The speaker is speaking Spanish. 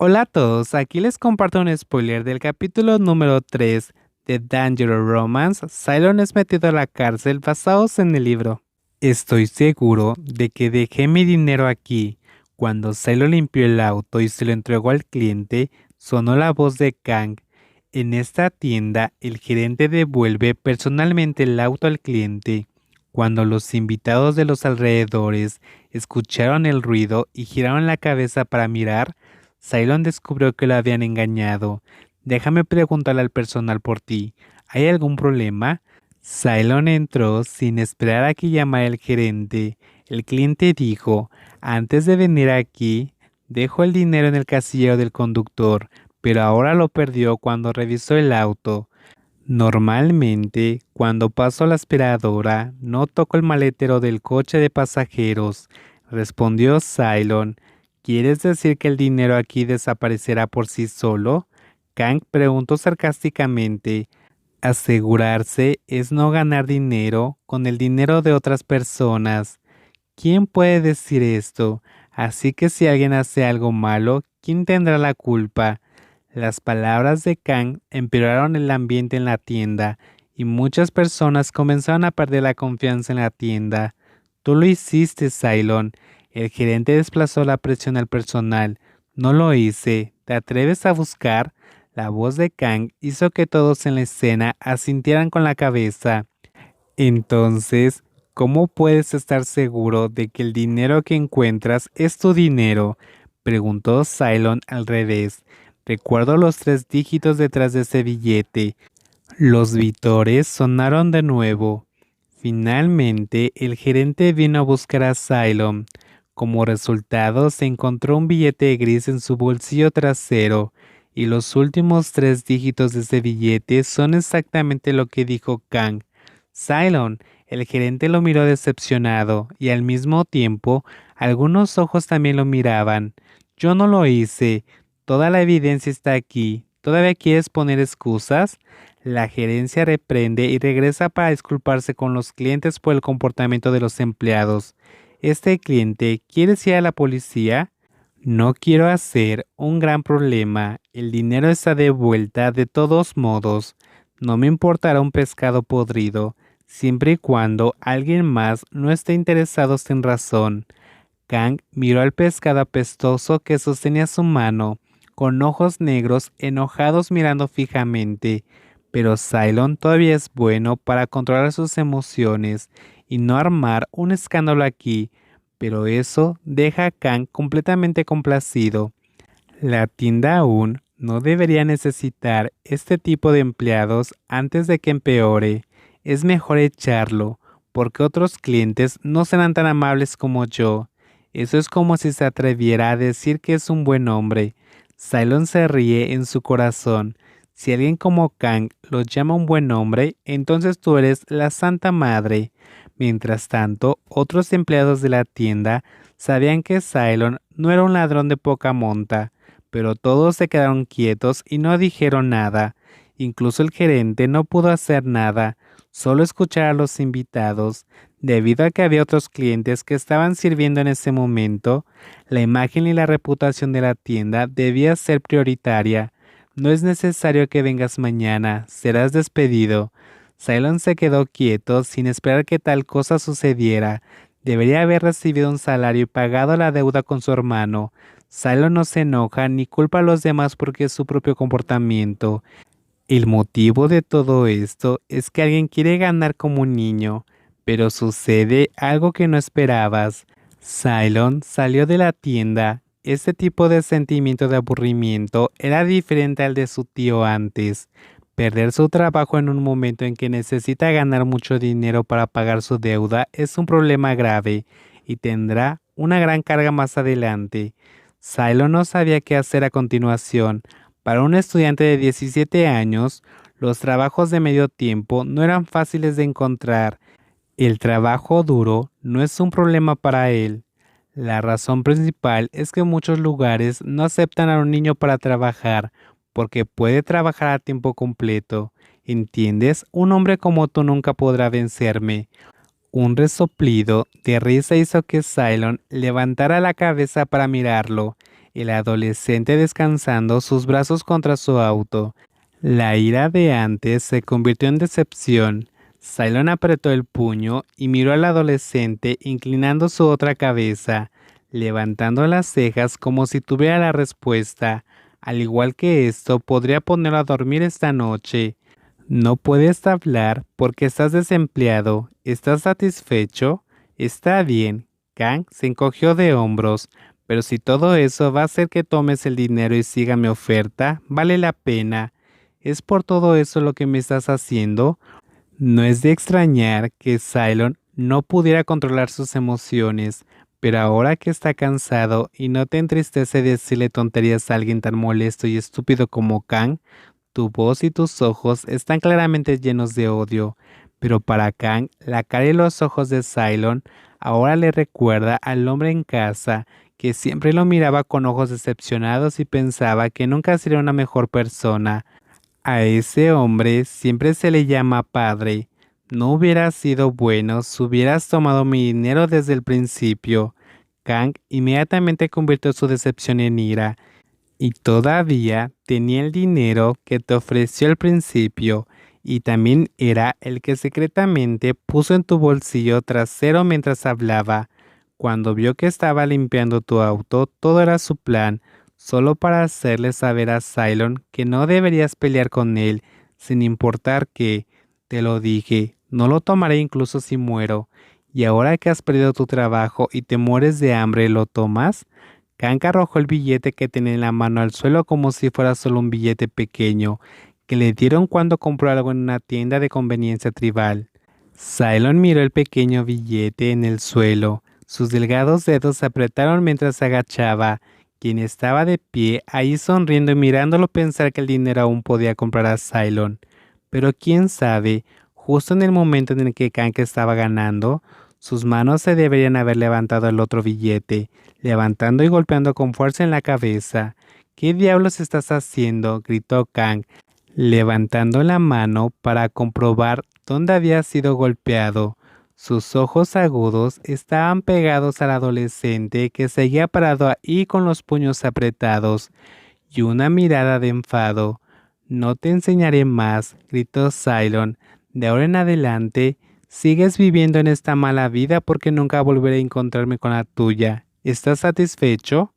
Hola a todos, aquí les comparto un spoiler del capítulo número 3 de Dangerous Romance. Cylon es metido a la cárcel basados en el libro. Estoy seguro de que dejé mi dinero aquí. Cuando Cylon limpió el auto y se lo entregó al cliente, sonó la voz de Kang. En esta tienda, el gerente devuelve personalmente el auto al cliente. Cuando los invitados de los alrededores escucharon el ruido y giraron la cabeza para mirar, Cylon descubrió que lo habían engañado. Déjame preguntarle al personal por ti. ¿Hay algún problema? Cylon entró sin esperar a que llamara el gerente. El cliente dijo, antes de venir aquí, dejó el dinero en el casillero del conductor, pero ahora lo perdió cuando revisó el auto. Normalmente, cuando paso la aspiradora, no toco el maletero del coche de pasajeros, respondió Cylon. ¿Quieres decir que el dinero aquí desaparecerá por sí solo? Kang preguntó sarcásticamente. Asegurarse es no ganar dinero con el dinero de otras personas. ¿Quién puede decir esto? Así que si alguien hace algo malo, ¿quién tendrá la culpa? Las palabras de Kang empeoraron el ambiente en la tienda y muchas personas comenzaron a perder la confianza en la tienda. Tú lo hiciste, Cylon. El gerente desplazó la presión al personal. No lo hice. ¿Te atreves a buscar? La voz de Kang hizo que todos en la escena asintieran con la cabeza. Entonces, ¿cómo puedes estar seguro de que el dinero que encuentras es tu dinero? Preguntó Cylon al revés. Recuerdo los 3 dígitos detrás de ese billete. Los vítores sonaron de nuevo. Finalmente, el gerente vino a buscar a Cylon. Como resultado, se encontró un billete gris en su bolsillo trasero, y los últimos 3 dígitos de ese billete son exactamente lo que dijo Kang. Cylon, el gerente lo miró decepcionado, y al mismo tiempo, algunos ojos también lo miraban. Yo no lo hice. Toda la evidencia está aquí. ¿Todavía quieres poner excusas? La gerencia reprende y regresa para disculparse con los clientes por el comportamiento de los empleados. Este cliente, ¿quieres ir a la policía? No quiero hacer un gran problema. El dinero está de vuelta de todos modos. No me importará un pescado podrido, siempre y cuando alguien más no esté interesado sin razón. Kang miró al pescado apestoso que sostenía su mano, con ojos negros enojados mirando fijamente. Pero Cylon todavía es bueno para controlar sus emociones y no armar un escándalo aquí, pero eso deja a Kang completamente complacido. La tienda aún no debería necesitar este tipo de empleados antes de que empeore. Es mejor echarlo, porque otros clientes no serán tan amables como yo. Eso es como si se atreviera a decir que es un buen hombre. Cylon se ríe en su corazón. Si alguien como Kang lo llama un buen hombre, entonces tú eres la Santa Madre. Mientras tanto, otros empleados de la tienda sabían que Cylon no era un ladrón de poca monta, pero todos se quedaron quietos y no dijeron nada. Incluso el gerente no pudo hacer nada, solo escuchar a los invitados. Debido a que había otros clientes que estaban sirviendo en ese momento, la imagen y la reputación de la tienda debía ser prioritaria. No es necesario que vengas mañana, serás despedido. Cylon se quedó quieto sin esperar que tal cosa sucediera. Debería haber recibido un salario y pagado la deuda con su hermano. Cylon no se enoja ni culpa a los demás porque es su propio comportamiento. El motivo de todo esto es que alguien quiere ganar como un niño, pero sucede algo que no esperabas. Cylon salió de la tienda. Este tipo de sentimiento de aburrimiento era diferente al de su tío antes. Perder su trabajo en un momento en que necesita ganar mucho dinero para pagar su deuda es un problema grave y tendrá una gran carga más adelante. Cylon no sabía qué hacer a continuación. Para un estudiante de 17 años, los trabajos de medio tiempo no eran fáciles de encontrar. El trabajo duro no es un problema para él. La razón principal es que muchos lugares no aceptan a un niño para trabajar porque puede trabajar a tiempo completo. ¿Entiendes? Un hombre como tú nunca podrá vencerme. Un resoplido de risa hizo que Cylon levantara la cabeza para mirarlo. el adolescente descansando sus brazos contra su auto. La ira de antes se convirtió en decepción. Cylon apretó el puño y miró al adolescente inclinando su otra cabeza, levantando las cejas como si tuviera la respuesta. Al igual que esto, podría ponerlo a dormir esta noche. No puedes hablar porque estás desempleado. ¿Estás satisfecho? Está bien. Kang se encogió de hombros. Pero si todo eso va a hacer que tomes el dinero y siga mi oferta, vale la pena. ¿Es por todo eso lo que me estás haciendo? No es de extrañar que Cylon no pudiera controlar sus emociones, pero ahora que está cansado y no te entristece decirle tonterías a alguien tan molesto y estúpido como Kang, tu voz y tus ojos están claramente llenos de odio. Pero para Kang, la cara y los ojos de Cylon ahora le recuerda al hombre en casa que siempre lo miraba con ojos decepcionados y pensaba que nunca sería una mejor persona. A ese hombre siempre se le llama padre. No hubiera sido bueno si hubieras tomado mi dinero desde el principio. Kang inmediatamente convirtió su decepción en ira. Y todavía tenía el dinero que te ofreció al principio, y también era el que secretamente puso en tu bolsillo trasero mientras hablaba. Cuando vio que estaba limpiando tu auto, todo era su plan, solo para hacerle saber a Cylon que no deberías pelear con él, sin importar que, te lo dije, no lo tomaré incluso si muero. Y ahora que has perdido tu trabajo y te mueres de hambre, ¿lo tomas? Kang arrojó el billete que tenía en la mano al suelo como si fuera solo un billete pequeño que le dieron cuando compró algo en una tienda de conveniencia tribal. Cylon miró el pequeño billete en el suelo. Sus delgados dedos se apretaron mientras se agachaba. Quien estaba de pie ahí sonriendo y mirándolo pensar que el dinero aún podía comprar a Cylon. Pero quién sabe, justo en el momento en el que Kang estaba ganando, sus manos se deberían haber levantado el otro billete, levantando y golpeando con fuerza en la cabeza. ¿Qué diablos estás haciendo? Gritó Kang, levantando la mano para comprobar dónde había sido golpeado. Sus ojos agudos estaban pegados al adolescente que seguía parado ahí con los puños apretados y una mirada de enfado. No te enseñaré más, gritó Cylon. De ahora en adelante, sigues viviendo en esta mala vida porque nunca volveré a encontrarme con la tuya. ¿Estás satisfecho?